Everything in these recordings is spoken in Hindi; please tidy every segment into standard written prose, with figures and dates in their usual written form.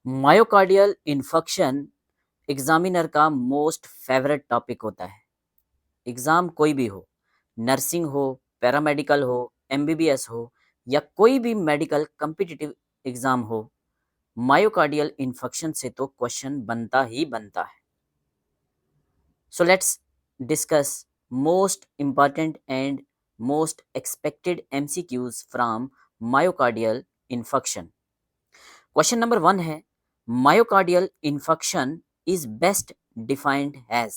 मायोकार्डियल इन्फेक्शन एग्जामिनर का मोस्ट फेवरेट टॉपिक होता है। एग्जाम कोई भी हो, नर्सिंग हो, पैरामेडिकल हो, एमबीबीएस हो या कोई भी मेडिकल कम्पिटिटिव एग्जाम हो, मायोकार्डियल इन्फेक्शन से तो क्वेश्चन बनता ही बनता है। So let's discuss most important and most expected MCQs from myocardial infection. Question number 1 है, myocardial infection is best defined as.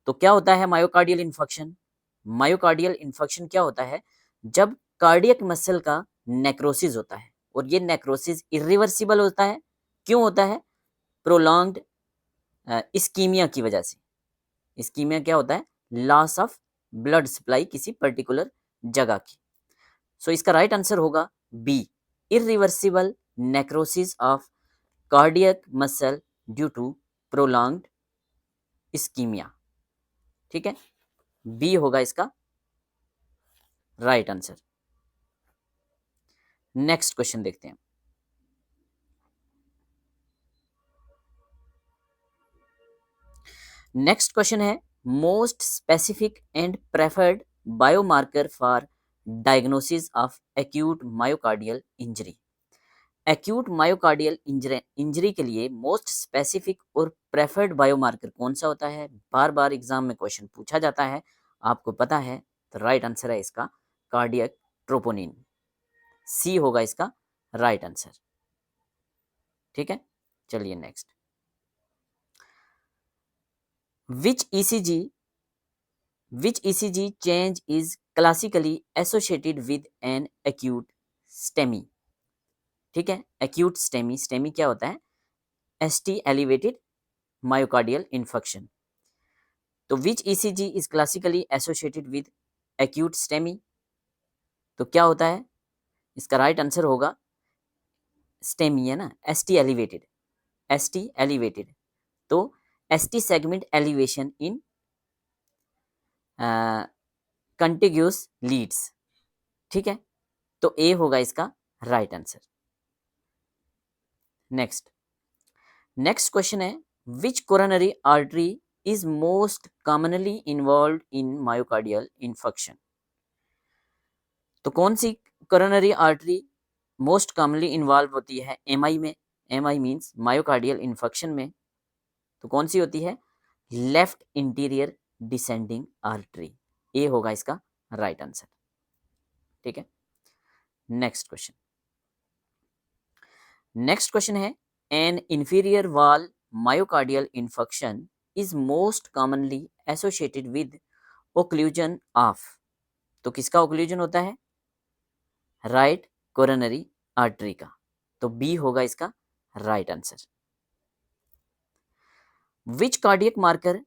तो क्या होता है मायोकार्डियल इन्फेक्शन? मायोकार्डियल इन्फेक्शन क्या होता है? जब कार्डियक मसल का नेक्रोसिस होता है, और ये नेक्रोसिस इरिवर्सिबल होता है। क्यों होता है? प्रोलॉन्ग्ड इस्कीमिया की वजह से। इस्कीमिया क्या होता है? लॉस ऑफ ब्लड सप्लाई किसी पर्टिकुलर जगह की। सो इसका राइट आंसर होगा B, irreversible necrosis of cardiac muscle due to prolonged ischemia. ठीक है, बी होगा इसका राइट आंसर। नेक्स्ट क्वेश्चन देखते हैं। नेक्स्ट क्वेश्चन है, most specific and preferred biomarker for diagnosis of acute myocardial injury. Acute myocardial injury के लिए मोस्ट स्पेसिफिक और प्रेफर्ड बायोमार्कर कौन सा होता है? बार बार एग्जाम में क्वेश्चन पूछा जाता है, आपको पता है। तो राइट आंसर है इसका कार्डियक ट्रोपोनिन। सी होगा इसका राइट आंसर। ठीक है, चलिए next. Which ECG change is classically associated with an acute STEMI. ठीक है, एक्यूट स्टेमी, स्टेमी क्या होता है? ST elevated myocardial infection. तो which ECG is classically associated with acute STEMI, तो क्या होता है? इसका राइट आंसर होगा स्टेमी, है ना, एसटी एलिवेटेड। एसटी एलिवेटेड, तो ST segment elevation in contiguous leads. ठीक है, तो ए होगा इसका राइट आंसर। नेक्स्ट क्वेश्चन है, which coronary artery is most commonly involve in myocardial infection. तो कौन सी coronary artery most commonly involve होती है एमआई में? एमआई मींस मायोकार्डियल इन्फेक्शन में। तो कौन सी होती है? Left interior descending artery. A होगा इसका राइट आंसर। ठीक है, नेक्स्ट क्वेश्चन है, an inferior wall myocardial infection is most commonly associated with occlusion of. तो किसका ओक्लूजन होता है? राइट कोरोनरी आर्टरी का। तो बी होगा इसका right answer. Which cardiac marker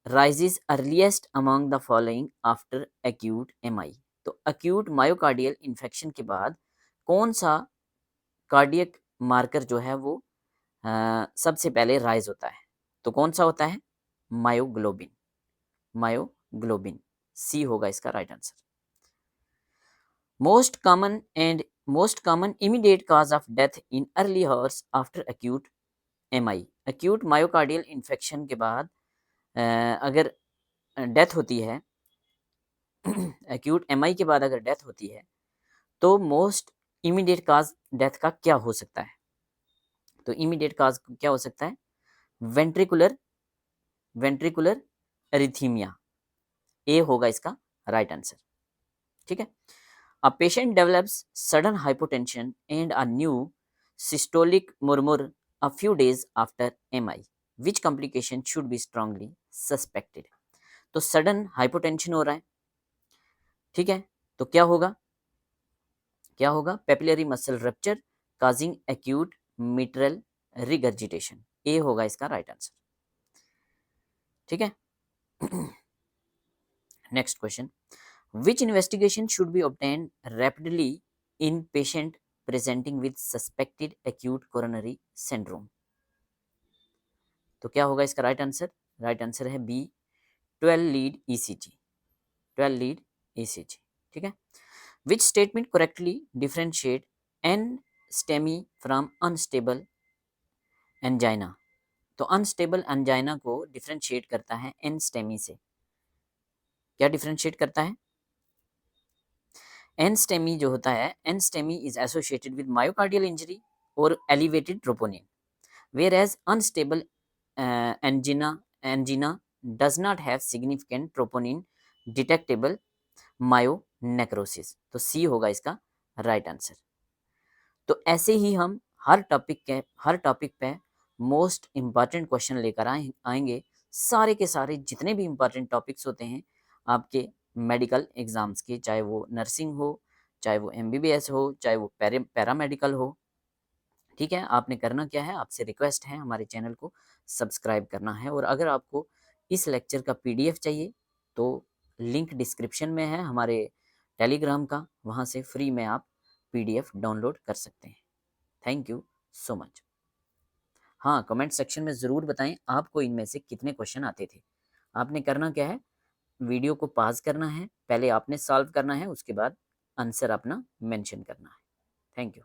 rises earliest among the following after acute MI। तो acute मायोकार्डियल इन्फेक्शन के बाद कौन सा कार्डियक मार्कर जो है वो सबसे पहले राइज होता है? तो कौन सा होता है? मायोग्लोबिन। मायोग्लोबिन, सी होगा इसका right answer. Most common immediate cause of death in early horse after acute MI। acute myocardial infection के बाद अगर डेथ होती है, एक्यूट एमआई के बाद अगर डेथ होती है, तो मोस्ट इमीडिएट काज डेथ का क्या हो सकता है? तो इमीडिएट काज क्या हो सकता है? वेंट्रिकुलर एरिथीमिया। ए होगा इसका राइट आंसर। ठीक है, a patient develops sudden hypotension and a new systolic murmur a few days after MI, which complication should be strongly suspected. तो सडन हाइपोटेंशन हो रहा है, ठीक है, तो क्या होगा? Papillary muscle rupture causing acute mitral regurgitation. A होगा इसका राइट आंसर। ठीक है, next question, which investigation should be obtain rapidly in patient presenting with suspected acute coronary syndrome. तो क्या होगा इसका राइट आंसर? राइट आंसर है B, 12 lead ECG. 12 lead ECG. ठीक है, which statement correctly differentiate n STEMI from unstable angina, तो अनस्टेबल एंजाइना को डिफरेंशिएट करता है एनस्टेमी से। क्या डिफरेंशिएट करता है? एनस्टेमी जो होता है, NSTEMI is associated with myocardial injury और elevated troponin, whereas unstable angina does not have significant troponin detectable myonecrosis। तो सी होगा इसका राइट आंसर। तो ऐसे ही हम हर टॉपिक पे मोस्ट इम्पॉर्टेंट क्वेश्चन लेकर आएंगे। सारे के सारे जितने भी इम्पॉर्टेंट टॉपिक्स होते हैं आपके मेडिकल एग्जाम्स के, चाहे वो नर्सिंग हो, चाहे वो एमबीबीएस हो, चाहे वो पैरामेडिकल हो, ठीक है। आपने करना क्या है, आपसे रिक्वेस्ट है हमारे चैनल को सब्सक्राइब करना है। और अगर आपको इस लेक्चर का पीडीएफ चाहिए तो लिंक डिस्क्रिप्शन में है हमारे टेलीग्राम का, वहाँ से फ्री में आप पीडीएफ डाउनलोड कर सकते हैं। Thank you so much. हाँ, कमेंट सेक्शन में ज़रूर बताएं आपको इनमें से कितने क्वेश्चन आते थे। आपने करना क्या है, वीडियो को पॉज करना है, पहले आपने सॉल्व करना है, उसके बाद आंसर अपना मेंशन करना है। Thank you.